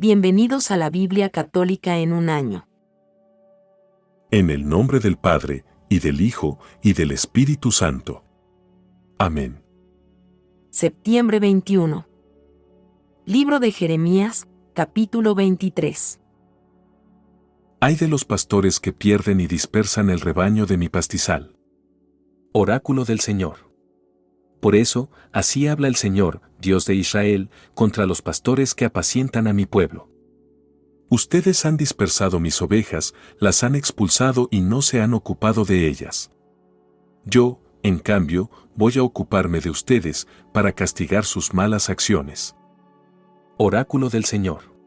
Bienvenidos a la Biblia Católica en un año. En el nombre del Padre, y del Hijo, y del Espíritu Santo. Amén. Septiembre 21. Libro de Jeremías, capítulo 23. Ay de los pastores que pierden y dispersan el rebaño de mi pastizal. Oráculo del Señor. Por eso, así habla el Señor, Dios de Israel, contra los pastores que apacientan a mi pueblo. Ustedes han dispersado mis ovejas, las han expulsado y no se han ocupado de ellas. Yo, en cambio, voy a ocuparme de ustedes, para castigar sus malas acciones. Oráculo del Señor.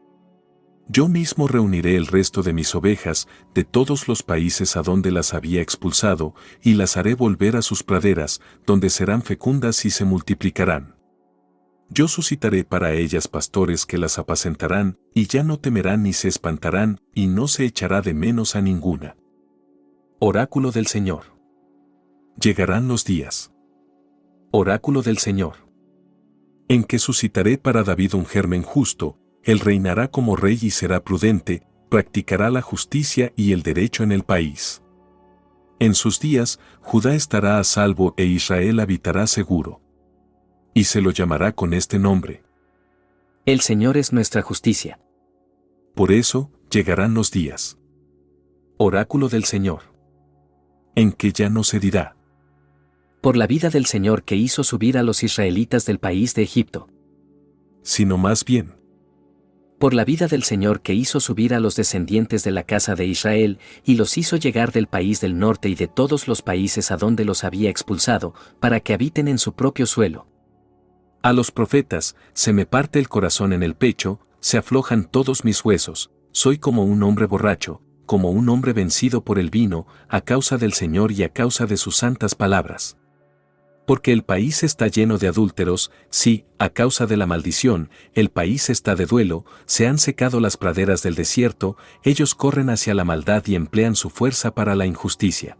Yo mismo reuniré el resto de mis ovejas de todos los países a donde las había expulsado, y las haré volver a sus praderas, donde serán fecundas y se multiplicarán. Yo suscitaré para ellas pastores que las apacentarán, y ya no temerán ni se espantarán, y no se echará de menos a ninguna. Oráculo del Señor. Llegarán los días. Oráculo del Señor. En que suscitaré para David un germen justo, él reinará como rey y será prudente, practicará la justicia y el derecho en el país. En sus días, Judá estará a salvo e Israel habitará seguro. Y se lo llamará con este nombre. El Señor es nuestra justicia. Por eso, llegarán los días. Oráculo del Señor. En que ya no se dirá. Por la vida del Señor que hizo subir a los israelitas del país de Egipto. Sino más bien. Por la vida del Señor que hizo subir a los descendientes de la casa de Israel, y los hizo llegar del país del norte y de todos los países a donde los había expulsado, para que habiten en su propio suelo. A los profetas, se me parte el corazón en el pecho, se aflojan todos mis huesos, soy como un hombre borracho, como un hombre vencido por el vino, a causa del Señor y a causa de sus santas palabras. Porque el país está lleno de adúlteros, sí, a causa de la maldición, el país está de duelo, se han secado las praderas del desierto, ellos corren hacia la maldad y emplean su fuerza para la injusticia.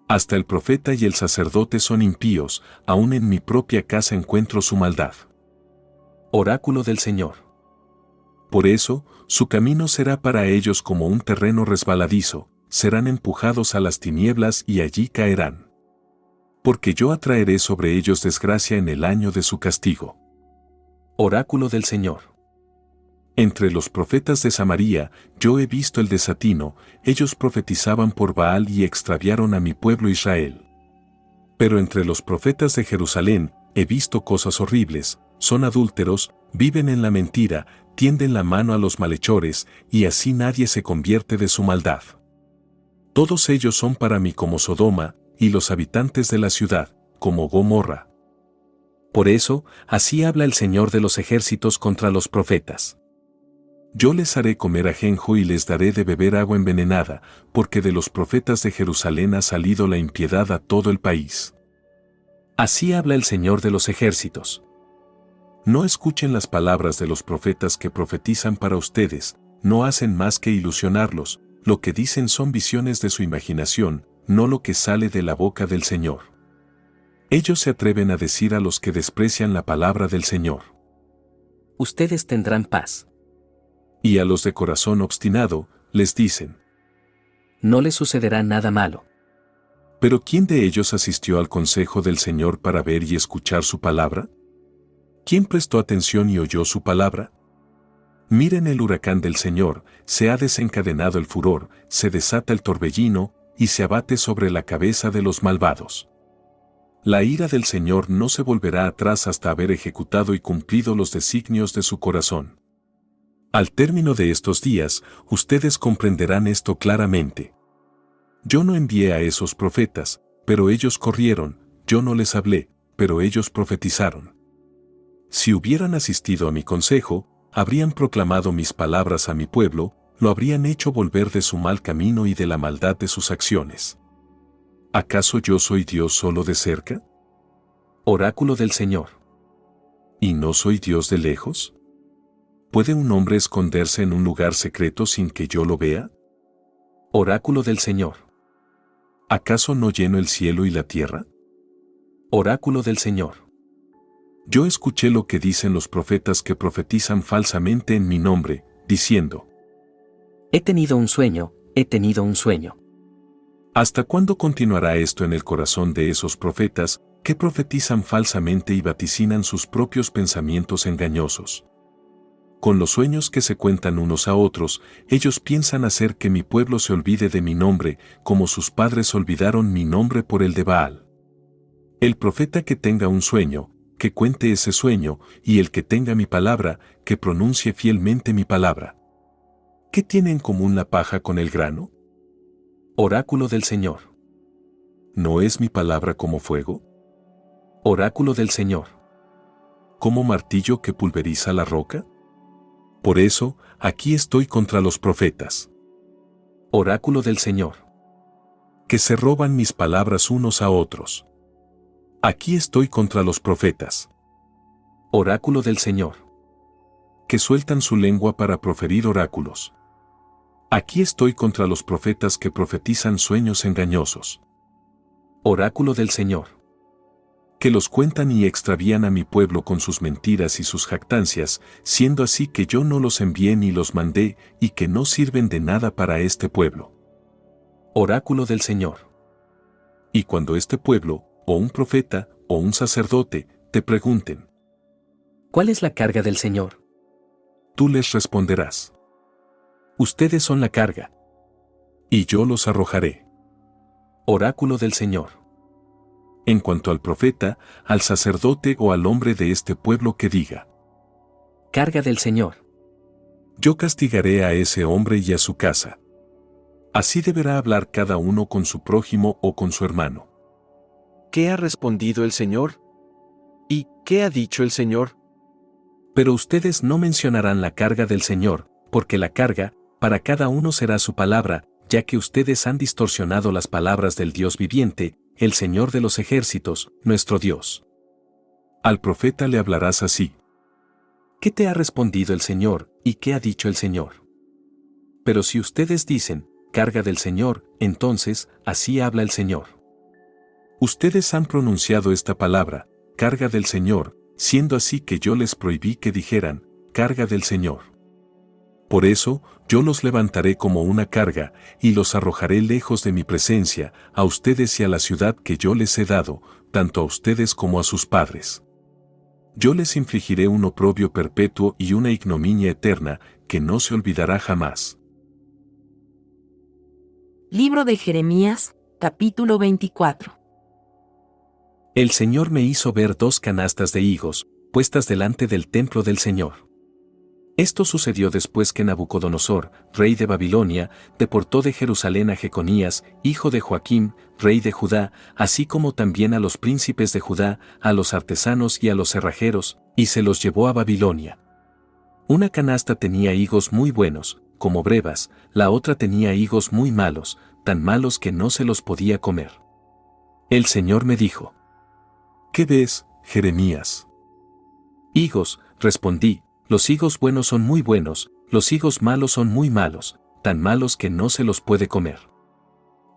Hasta el profeta y el sacerdote son impíos, aún en mi propia casa encuentro su maldad. Oráculo del Señor. Por eso, su camino será para ellos como un terreno resbaladizo, serán empujados a las tinieblas y allí caerán. Porque yo atraeré sobre ellos desgracia en el año de su castigo. Oráculo del Señor. Entre los profetas de Samaria, yo he visto el desatino, ellos profetizaban por Baal y extraviaron a mi pueblo Israel. Pero entre los profetas de Jerusalén, he visto cosas horribles, son adúlteros, viven en la mentira, tienden la mano a los malhechores, y así nadie se convierte de su maldad. Todos ellos son para mí como Sodoma, y los habitantes de la ciudad, como Gomorra. Por eso, así habla el Señor de los ejércitos contra los profetas. Yo les haré comer ajenjo y les daré de beber agua envenenada, porque de los profetas de Jerusalén ha salido la impiedad a todo el país. Así habla el Señor de los ejércitos. No escuchen las palabras de los profetas que profetizan para ustedes, no hacen más que ilusionarlos, lo que dicen son visiones de su imaginación, no lo que sale de la boca del Señor. Ellos se atreven a decir a los que desprecian la palabra del Señor. Ustedes tendrán paz. Y a los de corazón obstinado, les dicen. No les sucederá nada malo. ¿Pero quién de ellos asistió al consejo del Señor para ver y escuchar su palabra? ¿Quién prestó atención y oyó su palabra? Miren el huracán del Señor, se ha desencadenado el furor, se desata el torbellino, y se abate sobre la cabeza de los malvados. La ira del Señor no se volverá atrás hasta haber ejecutado y cumplido los designios de su corazón. Al término de estos días, ustedes comprenderán esto claramente. Yo no envié a esos profetas, pero ellos corrieron, yo no les hablé, pero ellos profetizaron. Si hubieran asistido a mi consejo, habrían proclamado mis palabras a mi pueblo, lo habrían hecho volver de su mal camino y de la maldad de sus acciones. ¿Acaso yo soy Dios solo de cerca? Oráculo del Señor. ¿Y no soy Dios de lejos? ¿Puede un hombre esconderse en un lugar secreto sin que yo lo vea? Oráculo del Señor. ¿Acaso no lleno el cielo y la tierra? Oráculo del Señor. Yo escuché lo que dicen los profetas que profetizan falsamente en mi nombre, diciendo: He tenido un sueño, he tenido un sueño. ¿Hasta cuándo continuará esto en el corazón de esos profetas que profetizan falsamente y vaticinan sus propios pensamientos engañosos? Con los sueños que se cuentan unos a otros, ellos piensan hacer que mi pueblo se olvide de mi nombre, como sus padres olvidaron mi nombre por el de Baal. El profeta que tenga un sueño, que cuente ese sueño, y el que tenga mi palabra, que pronuncie fielmente mi palabra. ¿Qué tiene en común la paja con el grano? Oráculo del Señor. ¿No es mi palabra como fuego? Oráculo del Señor. ¿Como martillo que pulveriza la roca? Por eso, aquí estoy contra los profetas. Oráculo del Señor. Que se roban mis palabras unos a otros. Aquí estoy contra los profetas. Oráculo del Señor. Que sueltan su lengua para proferir oráculos. Aquí estoy contra los profetas que profetizan sueños engañosos. Oráculo del Señor. Que los cuentan y extravían a mi pueblo con sus mentiras y sus jactancias, siendo así que yo no los envié ni los mandé, y que no sirven de nada para este pueblo. Oráculo del Señor. Y cuando este pueblo, o un profeta, o un sacerdote, te pregunten: ¿cuál es la carga del Señor? Tú les responderás: ustedes son la carga. Y yo los arrojaré. Oráculo del Señor. En cuanto al profeta, al sacerdote o al hombre de este pueblo que diga: carga del Señor. Yo castigaré a ese hombre y a su casa. Así deberá hablar cada uno con su prójimo o con su hermano. ¿Qué ha respondido el Señor? ¿Y qué ha dicho el Señor? Pero ustedes no mencionarán la carga del Señor, porque la carga, para cada uno será su palabra, ya que ustedes han distorsionado las palabras del Dios viviente, el Señor de los ejércitos, nuestro Dios. Al profeta le hablarás así: ¿qué te ha respondido el Señor, y qué ha dicho el Señor? Pero si ustedes dicen, carga del Señor, entonces, así habla el Señor. Ustedes han pronunciado esta palabra, carga del Señor, siendo así que yo les prohibí que dijeran, carga del Señor. Por eso, yo los levantaré como una carga, y los arrojaré lejos de mi presencia, a ustedes y a la ciudad que yo les he dado, tanto a ustedes como a sus padres. Yo les infligiré un oprobio perpetuo y una ignominia eterna, que no se olvidará jamás. Libro de Jeremías, capítulo 24. El Señor me hizo ver 2 canastas de higos, puestas delante del templo del Señor. Esto sucedió después que Nabucodonosor, rey de Babilonia, deportó de Jerusalén a Jeconías, hijo de Joaquim, rey de Judá, así como también a los príncipes de Judá, a los artesanos y a los cerrajeros, y se los llevó a Babilonia. Una canasta tenía higos muy buenos, como brevas, la otra tenía higos muy malos, tan malos que no se los podía comer. El Señor me dijo: ¿qué ves, Jeremías? Higos, respondí. Los higos buenos son muy buenos, los higos malos son muy malos, tan malos que no se los puede comer.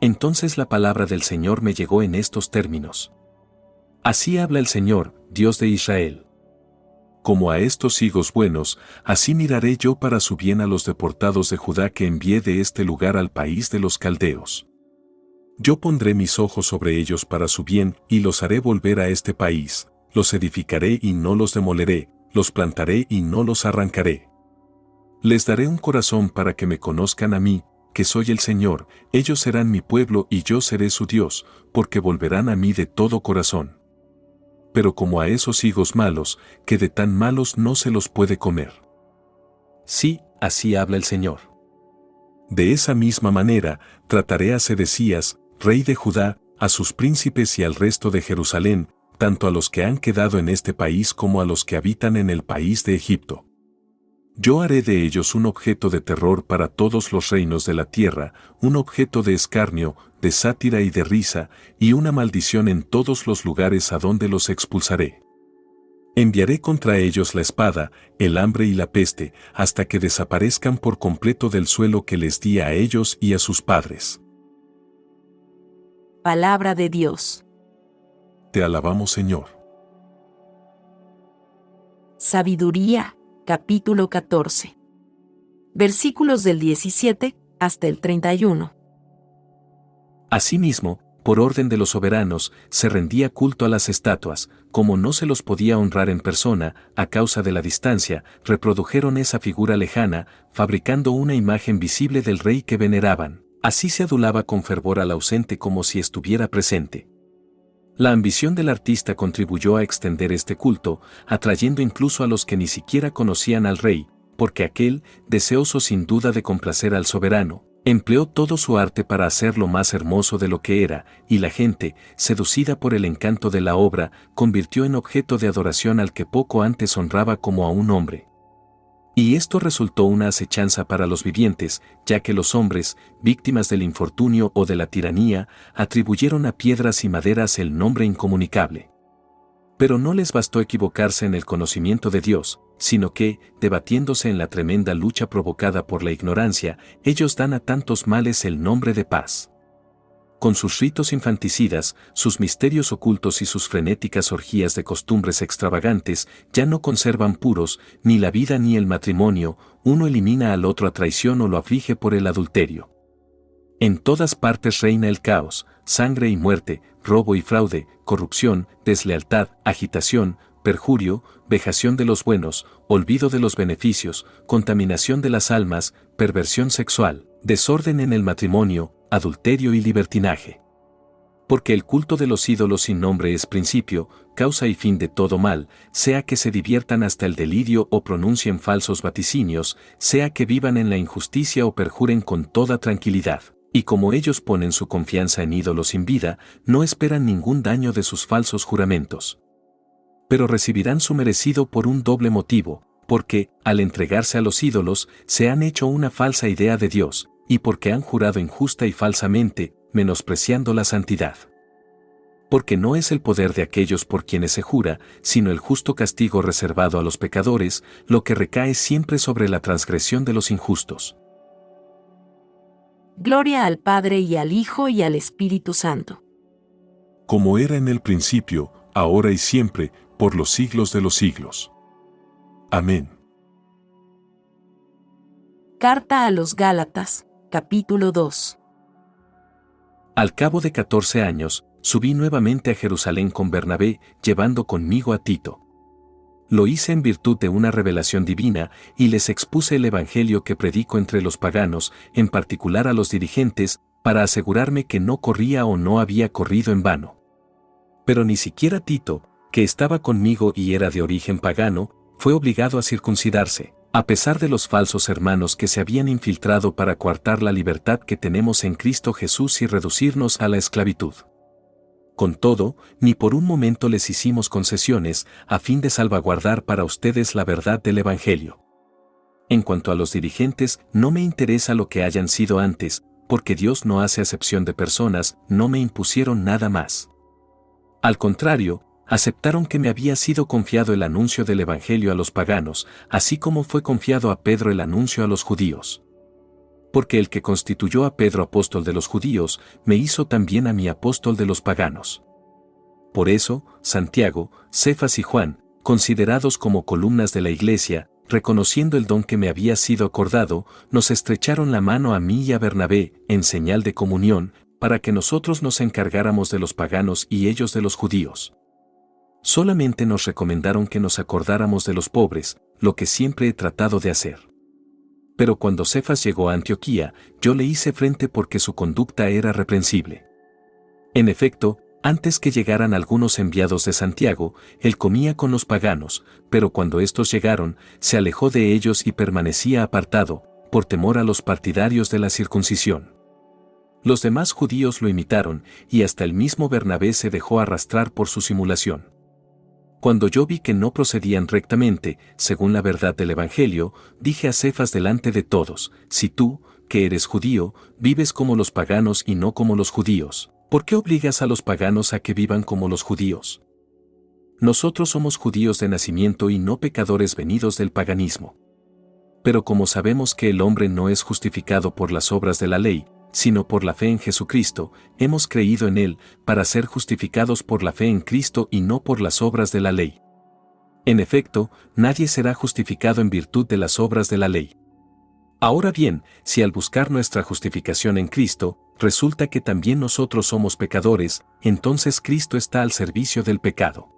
Entonces la palabra del Señor me llegó en estos términos: así habla el Señor, Dios de Israel. Como a estos higos buenos, así miraré yo para su bien a los deportados de Judá que envié de este lugar al país de los caldeos. Yo pondré mis ojos sobre ellos para su bien y los haré volver a este país, los edificaré y no los demoleré, los plantaré y no los arrancaré. Les daré un corazón para que me conozcan a mí, que soy el Señor, ellos serán mi pueblo y yo seré su Dios, porque volverán a mí de todo corazón. Pero como a esos higos malos, que de tan malos no se los puede comer. Sí, así habla el Señor. De esa misma manera, trataré a Sedecías, rey de Judá, a sus príncipes y al resto de Jerusalén, tanto a los que han quedado en este país como a los que habitan en el país de Egipto. Yo haré de ellos un objeto de terror para todos los reinos de la tierra, un objeto de escarnio, de sátira y de risa, y una maldición en todos los lugares a donde los expulsaré. Enviaré contra ellos la espada, el hambre y la peste, hasta que desaparezcan por completo del suelo que les di a ellos y a sus padres. Palabra de Dios. Te alabamos, Señor. Sabiduría, capítulo 14. Versículos del 17 hasta el 31. Asimismo, por orden de los soberanos, se rendía culto a las estatuas, como no se los podía honrar en persona, a causa de la distancia, reprodujeron esa figura lejana, fabricando una imagen visible del rey que veneraban. Así se adulaba con fervor al ausente como si estuviera presente. La ambición del artista contribuyó a extender este culto, atrayendo incluso a los que ni siquiera conocían al rey, porque aquel, deseoso sin duda de complacer al soberano, empleó todo su arte para hacerlo más hermoso de lo que era, y la gente, seducida por el encanto de la obra, convirtió en objeto de adoración al que poco antes honraba como a un hombre. Y esto resultó una acechanza para los vivientes, ya que los hombres, víctimas del infortunio o de la tiranía, atribuyeron a piedras y maderas el nombre incomunicable. Pero no les bastó equivocarse en el conocimiento de Dios, sino que, debatiéndose en la tremenda lucha provocada por la ignorancia, ellos dan a tantos males el nombre de paz. Con sus ritos infanticidas, sus misterios ocultos y sus frenéticas orgías de costumbres extravagantes, ya no conservan puros, ni la vida ni el matrimonio, uno elimina al otro a traición o lo aflige por el adulterio. En todas partes reina el caos, sangre y muerte, robo y fraude, corrupción, deslealtad, agitación, perjurio, vejación de los buenos, olvido de los beneficios, contaminación de las almas, perversión sexual, desorden en el matrimonio, adulterio y libertinaje. Porque el culto de los ídolos sin nombre es principio, causa y fin de todo mal, sea que se diviertan hasta el delirio o pronuncien falsos vaticinios, sea que vivan en la injusticia o perjuren con toda tranquilidad. Y como ellos ponen su confianza en ídolos sin vida, no esperan ningún daño de sus falsos juramentos. Pero recibirán su merecido por un doble motivo, porque, al entregarse a los ídolos, se han hecho una falsa idea de Dios, y porque han jurado injusta y falsamente, menospreciando la santidad. Porque no es el poder de aquellos por quienes se jura, sino el justo castigo reservado a los pecadores, lo que recae siempre sobre la transgresión de los injustos. Gloria al Padre y al Hijo y al Espíritu Santo. Como era en el principio, ahora y siempre, por los siglos de los siglos. Amén. Carta a los Gálatas, capítulo 2. Al cabo de 14 años, subí nuevamente a Jerusalén con Bernabé, llevando conmigo a Tito. Lo hice en virtud de una revelación divina, y les expuse el evangelio que predico entre los paganos, en particular a los dirigentes, para asegurarme que no corría o no había corrido en vano. Pero ni siquiera Tito, que estaba conmigo y era de origen pagano, fue obligado a circuncidarse, a pesar de los falsos hermanos que se habían infiltrado para coartar la libertad que tenemos en Cristo Jesús y reducirnos a la esclavitud. Con todo, ni por un momento les hicimos concesiones, a fin de salvaguardar para ustedes la verdad del Evangelio. En cuanto a los dirigentes, no me interesa lo que hayan sido antes, porque Dios no hace acepción de personas, no me impusieron nada más. Al contrario, aceptaron que me había sido confiado el anuncio del Evangelio a los paganos, así como fue confiado a Pedro el anuncio a los judíos. Porque el que constituyó a Pedro apóstol de los judíos, me hizo también a mí apóstol de los paganos. Por eso, Santiago, Cefas y Juan, considerados como columnas de la iglesia, reconociendo el don que me había sido acordado, nos estrecharon la mano a mí y a Bernabé, en señal de comunión, para que nosotros nos encargáramos de los paganos y ellos de los judíos. Solamente nos recomendaron que nos acordáramos de los pobres, lo que siempre he tratado de hacer. Pero cuando Cefas llegó a Antioquía, yo le hice frente porque su conducta era reprensible. En efecto, antes que llegaran algunos enviados de Santiago, él comía con los paganos, pero cuando estos llegaron, se alejó de ellos y permanecía apartado, por temor a los partidarios de la circuncisión. Los demás judíos lo imitaron, y hasta el mismo Bernabé se dejó arrastrar por su simulación. Cuando yo vi que no procedían rectamente, según la verdad del Evangelio, dije a Cefas delante de todos: si tú, que eres judío, vives como los paganos y no como los judíos, ¿por qué obligas a los paganos a que vivan como los judíos? Nosotros somos judíos de nacimiento y no pecadores venidos del paganismo. Pero como sabemos que el hombre no es justificado por las obras de la ley, sino por la fe en Jesucristo, hemos creído en Él, para ser justificados por la fe en Cristo y no por las obras de la ley. En efecto, nadie será justificado en virtud de las obras de la ley. Ahora bien, si al buscar nuestra justificación en Cristo, resulta que también nosotros somos pecadores, entonces Cristo está al servicio del pecado.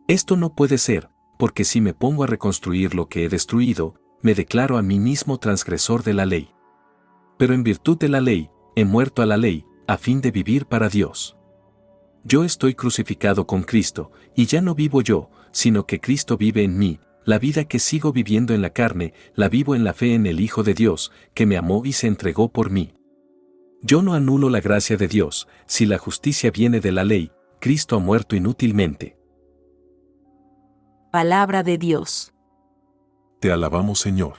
Esto no puede ser, porque si me pongo a reconstruir lo que he destruido, me declaro a mí mismo transgresor de la ley. Pero en virtud de la ley, he muerto a la ley, a fin de vivir para Dios. Yo estoy crucificado con Cristo, y ya no vivo yo, sino que Cristo vive en mí. La vida que sigo viviendo en la carne, la vivo en la fe en el Hijo de Dios, que me amó y se entregó por mí. Yo no anulo la gracia de Dios, si la justicia viene de la ley, Cristo ha muerto inútilmente. Palabra de Dios. Te alabamos, Señor.